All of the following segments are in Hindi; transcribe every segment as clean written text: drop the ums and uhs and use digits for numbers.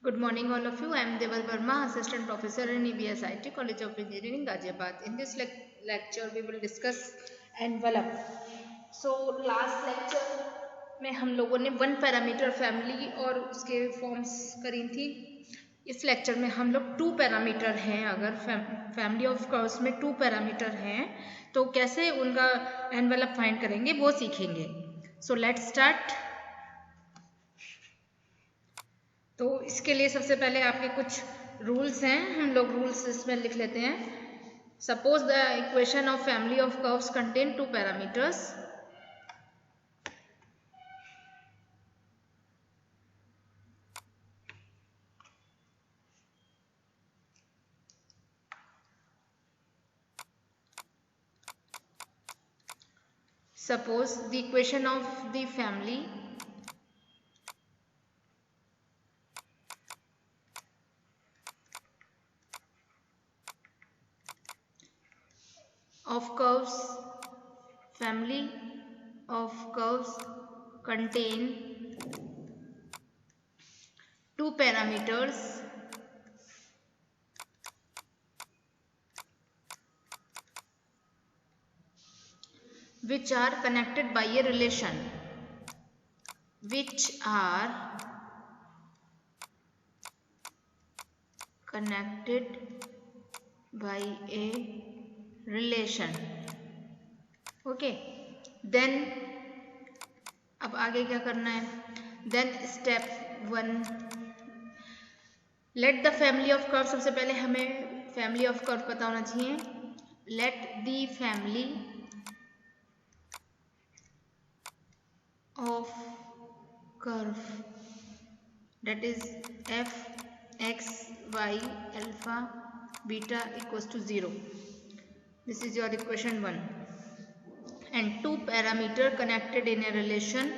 Good morning, all of you. I am Deval Verma, Assistant Professor in EBSIT, College of Engineering, Ghaziabad. In this lecture, we will discuss envelope. So, last lecture में हम लोगों ने वन पैरामीटर फैमिली और उसके फॉर्म्स करी थी. इस लेक्चर में हम लोग टू पैरामीटर हैं. अगर फैमिली ऑफ कर्व्स में टू पैरामीटर हैं तो कैसे उनका एनवेलप फाइंड करेंगे वो सीखेंगे. So let's start. तो इसके लिए सबसे पहले आपके कुछ रूल्स हैं, हम लोग रूल्स इसमें लिख लेते हैं. Suppose the equation of family of curves contain two parameters. Suppose the equation of the family of curves contain two parameters which are connected by a relation. Okay. Then अब आगे क्या करना है. Then step 1, let the family of curve. सबसे पहले हमें फैमिली ऑफ कर्व पता होना चाहिए. Let the family of curve, that is f x y alpha beta equals to 0. This is your equation 1. And two parameter connected in a relation,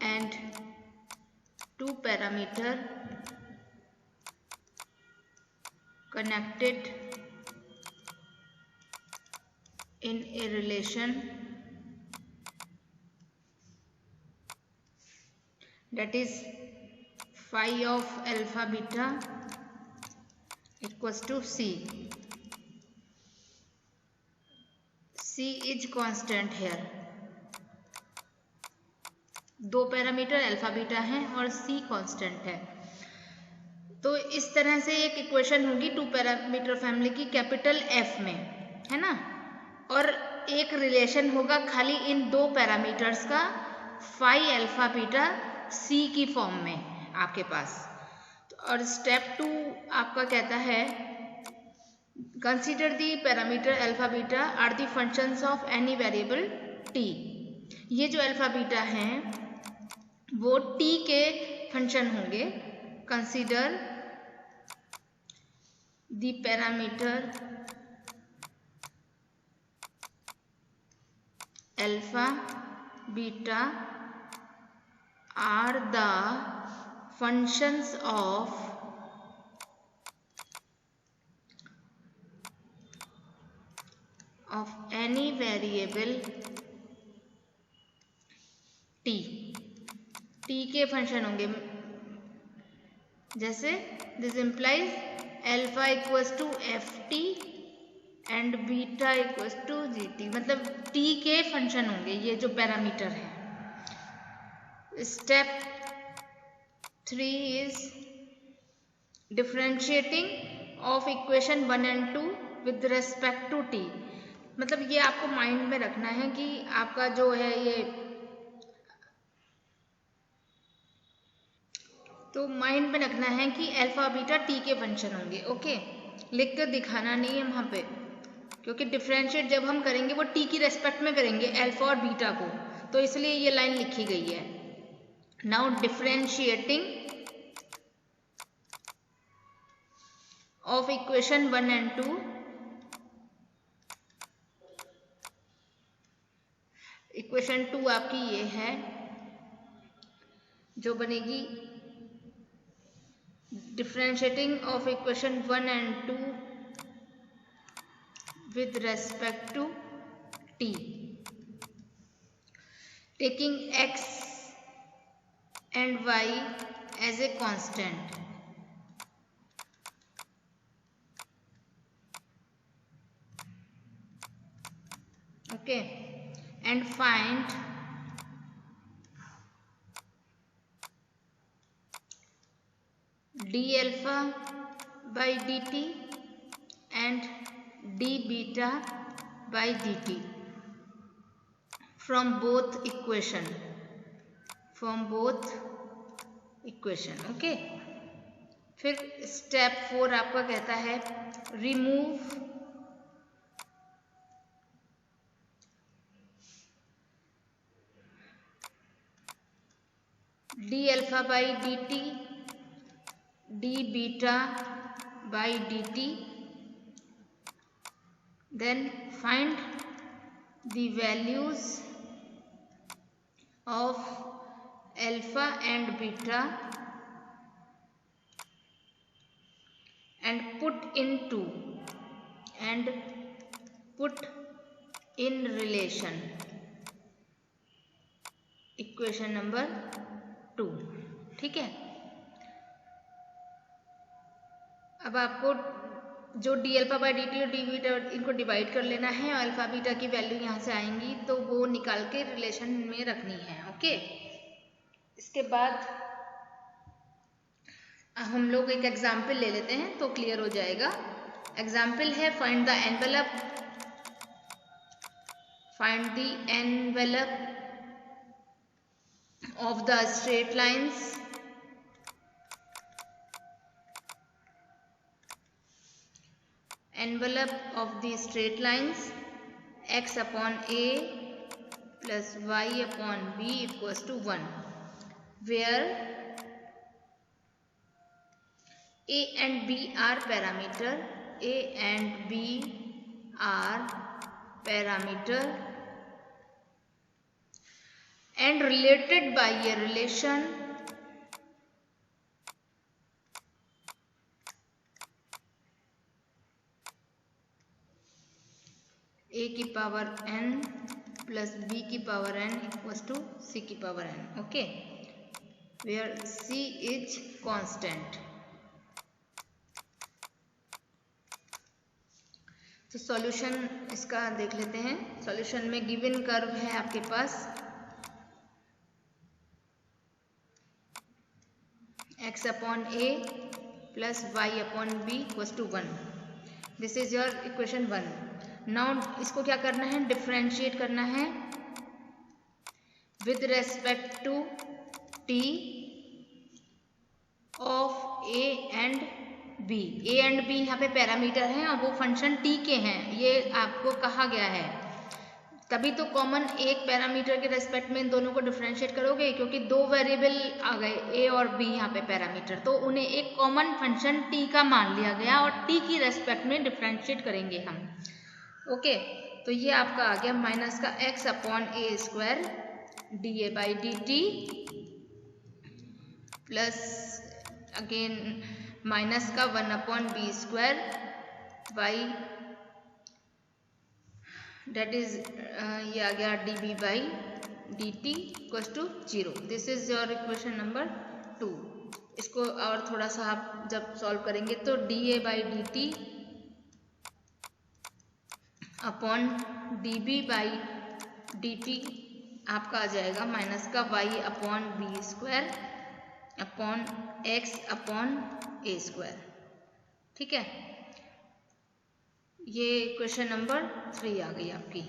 and two parameter connected in a relation, that is phi of alpha beta equals to c. c is constant here. दो पैरामीटर अल्फा बीटा हैं और c कांस्टेंट है. तो इस तरह से एक इक्वेशन होगी टू पैरामीटर फैमिली की कैपिटल F में, है ना. और एक रिलेशन होगा खाली इन दो पैरामीटर्स का, फाई अल्फा बीटा C की फॉर्म में आपके पास. और स्टेप 2 आपका कहता है consider the parameter alpha beta are the functions of any variable t. ये जो अल्फा बीटा हैं वो t के फंक्शन होंगे. Consider the parameter alpha beta are the functions of any variable t. t के फंक्शन होंगे. जैसे this implies alpha equals to ft and beta equals to gt. मतलब t के फंक्शन होंगे ये जो पैरामीटर है. Step 3 is differentiating of equation 1 and 2 with respect to t. मतलब ये आपको माइंड में रखना है कि आपका जो है ये, तो माइंड में रखना है कि अल्फा बीटा t के फंक्शन होंगे. ओके, लिख कर दिखाना नहीं है वहाँ पे, क्योंकि डिफरेंशिएट जब हम करेंगे वो t की रेस्पेक्ट में करेंगे अल्फा और बीटा को, तो इसलिए ये लाइन लिखी गई है. Now differentiating of equation 1 and 2. Equation 2 आपकी ये है जो बनेगी. differentiating of equation 1 and 2 with respect to t, taking x and y as a constant. okay, and find d alpha by dt and d beta by dt from both equation, okay। फिर स्टेप 4 आपका कहता है remove d alpha by dt, d beta by dt, then find the values of alpha and beta and put in relation equation number 2, ठीक है। अब आपको जो D alpha by D T और डी बीटा इनको डिवाइड कर लेना है और अल्फा बीटा की वैल्यू यहाँ से आएंगी तो वो निकाल के रिलेशन में रखनी है, ओके। इसके बाद हम लोग एक एग्जाम्पल ले लेते हैं तो क्लियर हो जाएगा। एग्जाम्पल है find the envelope of the straight lines x upon a plus y upon b equals to 1, where a and b are parameter, and related by a relation a की पावर n plus b की power n equals to c की power n, okay, where c is constant। तो सॉल्यूशन इसका देख लेते हैं। सॉल्यूशन में गिवन कर्व है आपके पास x upon a plus y upon b equals to 1। This is your equation 1। Now इसको क्या करना है, डिफरेंशिएट करना है with respect to t of a and b। a and b यहाँ पे पैरामीटर हैं और वो फंक्शन t के हैं, ये आपको कहा गया है। तभी तो कॉमन एक पैरामीटर के रेस्पेक्ट में इन दोनों को डिफरेंशिएट करोगे, क्योंकि दो वेरिएबल आ गए a और b यहाँ पे पैरामीटर, तो उन्हें एक कॉमन फंक्शन t का मान लिया गया और t की रेस्पेक्ट में डिफरेंशिएट करेंगे हम, ओके। तो ये आपका आ गया माइनस का x upon a square D A by D T plus again minus का 1 upon B square by that is ये आ गया D B by D T equals to 0। This is your equation number 2। इसको और थोड़ा सा आप जब सॉल्व करेंगे तो D A by D T upon D B by D T आपका आ जाएगा माइनस का y upon B square upon X upon A square, ठीक है। ये क्वेश्चन नंबर 3 आ गई आपकी।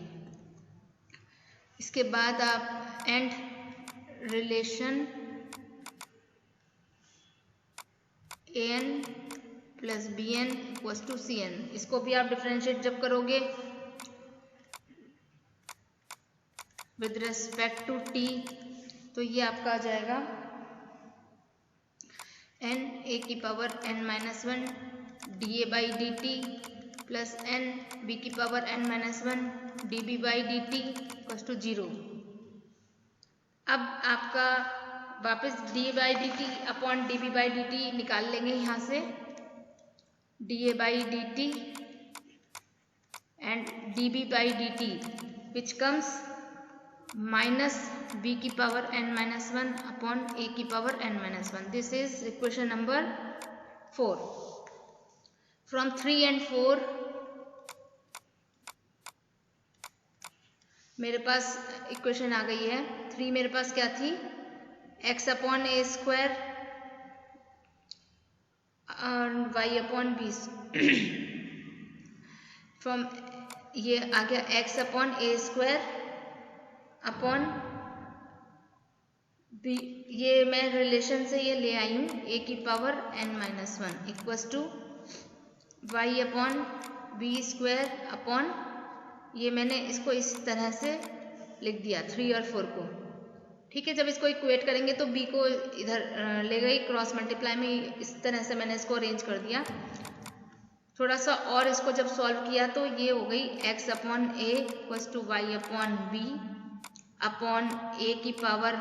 इसके बाद आप and relation A N plus B N equals to C N, इसको भी आप डिफरेंशिएट जब करोगे विद रेस्पेक्ट टू टी तो ये आपका आ जाएगा एन ए की power N minus 1 D A by D T plus N B की power N minus 1 D B by D T equals to 0। अब आपका वापस D by D T upon D B by D T निकाल लेंगे यहाँ से, D A by D T and D B by D T which comes minus B की power N minus 1 upon A की power N minus 1। This is equation number 4। From 3 and 4 मेरे पास इक्वेशन आ गई है 3 मेरे पास क्या थी x अपॉन ए स्क्वायर और y अपॉन बी फ्रॉम ये आ गया x upon A square upon B, ये मैं रिलेशन से ये ले आई हूँ a की power n-1 equals to y upon B square upon ये मैंने इसको इस तरह से लिख दिया 3 और 4 को। ठीक है, जब इसको इक्वेट करेंगे तो b को इधर ले गई क्रॉस मल्टीप्लाई में, इस तरह से मैंने इसको अरेंज कर दिया। थोड़ा सा और इसको जब सॉल्व किया तो ये हो गई x upon A equals to Y upon B upon A की पावर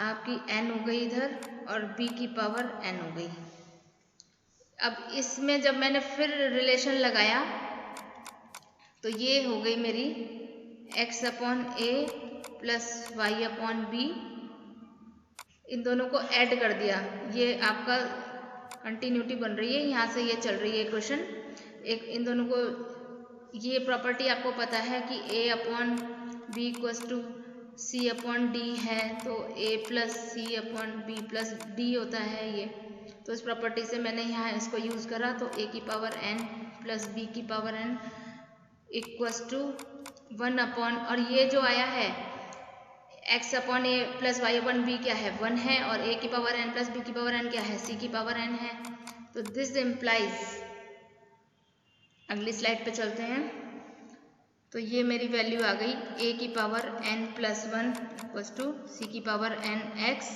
आपकी n हो गई इधर और b की पावर n हो गई। अब इसमें जब मैंने फिर रिलेशन लगाया तो ये हो गई मेरी x upon A plus Y upon B, इन दोनों को ऐड कर दिया, ये आपका कंटिन्यूटी बन रही है, यहाँ से ये चल रही है इक्वेशन। एक इन दोनों को ये प्रॉपर्टी आपको पता है कि a upon B equals to C upon D है, तो a plus C upon B plus D होता है ये। तो इस प्रॉपर्टी से मैंने यहाँ इसको यूज़ करा, तो a की पावर n प्लस b की power n equals to 1 upon, और ये जो आया है x upon A plus Y upon B क्या है 1 है, और a की पावर n प्लस b की पावर n क्या है c की पावर n है। तो दिस इम्प्लाइज, अगली स्लाइड पे चलते हैं, तो ये मेरी वैल्यू आ गई a की power n plus 1 equals to c की पावर n x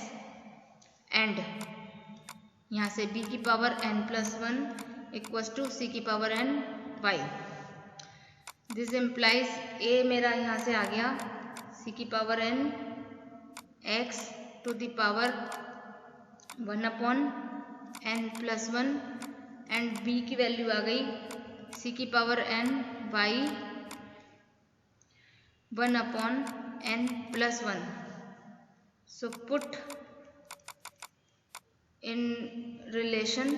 एंड यहाँ से b की power n plus 1 equals to c की power n y। This implies a मेरा यहाँ से आ गया c की power n x to the power 1 upon n plus 1 and b की वैल्यू आ गई c की power n y 1 upon n plus 1। So put in relation,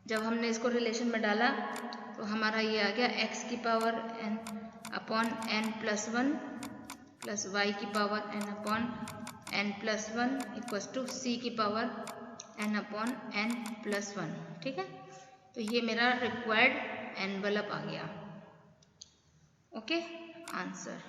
जब हमने इसको रिलेशन में डाला तो हमारा ये आ गया x की power n upon n plus 1 plus y की power n upon n plus 1 equals to c की power n upon n plus 1। ठीक है, तो ये मेरा रिक्वायर्ड एनवेलप आ गया। Okay, answer.